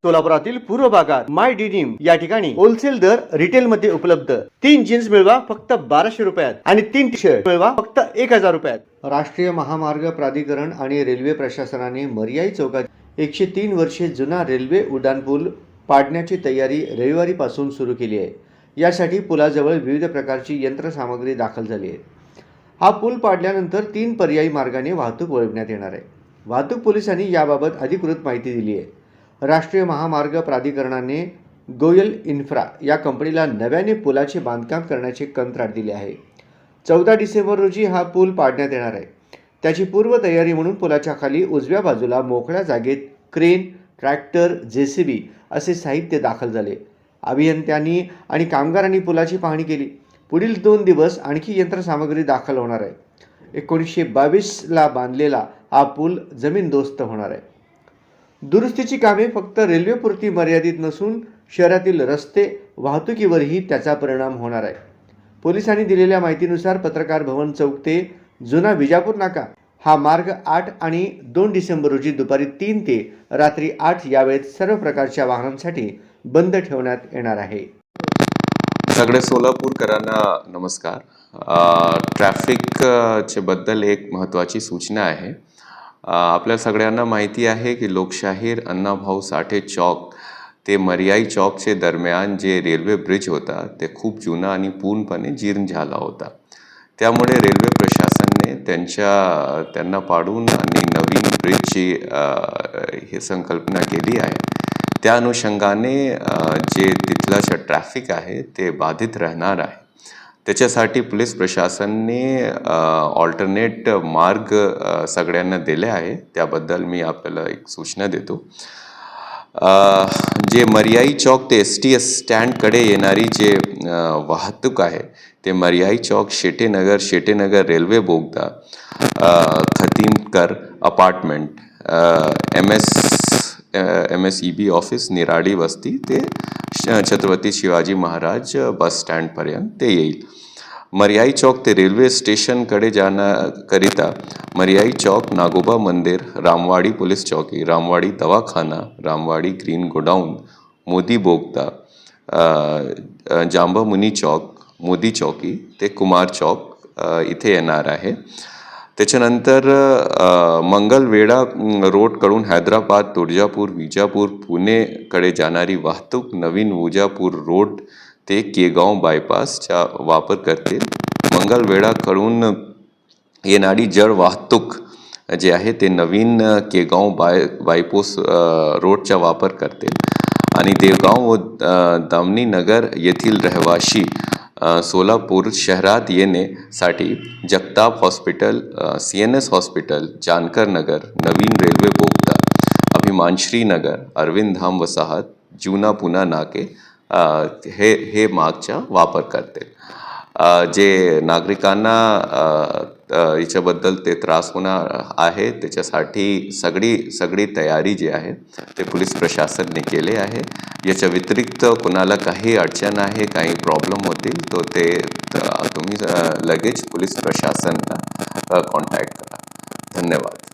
सोलापुरातील पूर्व भागात माय डिनिम या ठिकाणी होलसेल दर रिटेल मध्ये उपलब्ध। 3 जीन्स मिळवा फक्त 1200 रुपयात आणि 3 टी शर्ट मिळवा फक्त 1000 रुपयात। राष्ट्रीय महामार्ग प्राधिकरण आणि रेल्वे प्रशासनाने मर्याई चौकात 103 वर्षे जुना रेल्वे उड्डाणपूल पाडण्याची तयारी रविवारीपासून सुरू केली आहे। यासाठी पुलाजवळ विविध प्रकारची यंत्रसामग्री दाखल झाली आहे। हा पूल पाडल्यानंतर 3 पर्यायी मार्गाने वाहतूक वळविण्यात येणार आहे। वाहतूक पोलिसांनी याबाबत अधिकृत माहिती दिली आहे। राष्ट्रीय महामार्ग प्राधिकरणाने गोयल इन्फ्रा या कंपनीला नव्याने पुलाचे बांधकाम करण्याचे कंत्राट दिले आहे। 14 डिसेंबर रोजी हा पूल पाडण्यात येणार आहे। त्याची पूर्वतयारी म्हणून पुलाच्या खाली उजव्या बाजूला मोकळ्या जागेत क्रेन, ट्रॅक्टर, JCB असे साहित्य दाखल झाले। अभियंत्यांनी आणि कामगारांनी पुलाची पाहणी केली। पुढील 2 दिवस आणखी यंत्रसामग्री दाखल होणार आहे। 1922ला बांधलेला हा पूल जमीनदोस्त होणार आहे। दुरुस्तीची कामे फक्त रेल्वेपुरती मर्यादित नसून शहरातील रस्ते वाहतुकीवरही त्याचा परिणाम होणार आहे। पोलिसांनी दिलेल्या माहितीनुसार पत्रकार भवन चौक ते जुना विजापूर नाका हा मार्ग 8 आणि 2 डिसेंबर रोजी दुपारी 3 ते रात्री 8 या वेळेत सर्व प्रकारच्या वाहनांसाठी बंद ठेवण्यात येणार आहे। सगळे सोलापूरकरांना नमस्कार। ट्रॅफिकचे बद्दल एक महत्त्वाची सूचना आहे। आपल्या सगळ्यांना माहिती आहे की लोकशाहीर अण्णाभाऊ साठे चौक ते मर्याई चौकचे दरम्यान जे रेल्वे ब्रिज होता ते खूप जुना आणि पूर्णपणे जीर्ण झाला होता। त्यामुळे रेल्वे प्रशासनाने त्यांना पाडून आणि नवीन ब्रिजची ही संकल्पना केली आहे। त्या अनुषंगाने जे तिथलं ट्रॅफिक आहे ते बाधित राहणार आहे। त्याच्यासाठी पोलीस प्रशासनाने ऑल्टरनेट मार्ग सगळ्यांना दिले आहे। त्याबद्दल मी आपल्याला एक सूचना देतो। जे मर्याई चौक ते STS स्टँडकडे येणारी जे वाहतूक आहे ते मर्याई चौक शेटेनगर रेल्वे बोगदा, खतीमकर अपार्टमेंट, MSEB ऑफिस निराडी वस्ती ते छत्रपती शिवाजी महाराज बस स्टँडपर्यंत ते येईल। मर्याई चौक ते रेल्वे स्टेशनकडे जाण्याकरिता मर्याई चौक, नागोबा मंदिर, रामवाडी पोलीस चौकी, रामवाडी दवाखाना, रामवाडी ग्रीन गोडाऊन, मोदी बोगदा, जांबामुनी चौक, मोदी चौकी ते कुमार चौक इथे येणार आहे। त्याच्यानंतर मंगलवेढा रोडकडून हैदराबाद, तुळजापूर, विजापूर, पुणेकडे जाणारी वाहतूक नवीन विजापूर रोड ते केगाव बायपासचा वापर करतील। मंगलवेढाकडून येणारी जड वाहतूक जे आहे ते नवीन केगाव बायपास रोडचा वापर करतील आणि देवगाव व दामनी नगर येथील रहिवासी सोलापूर शहरात येण्यासाठी Jagtap hospital, CNS hospital, Jankar Nagar, नवीन रेल्वे बोगदा, अभिमानश्री नगर, अरविंद धाम वसाहत, जुना पुना नाके हे मार्गचा वापर करतील। जे नागरिकांना याच्याबद्दल ते त्रास होणार आहे त्याच्यासाठी सगळी तयारी जी आहे ते पोलीस प्रशासनाने केले आहे। याच्या व्यतिरिक्त कोणाला काही अडचण आहे, काही प्रॉब्लेम होतील तो ते तुम्ही लगेच पोलीस प्रशासनाला कॉन्टॅक्ट करा। धन्यवाद।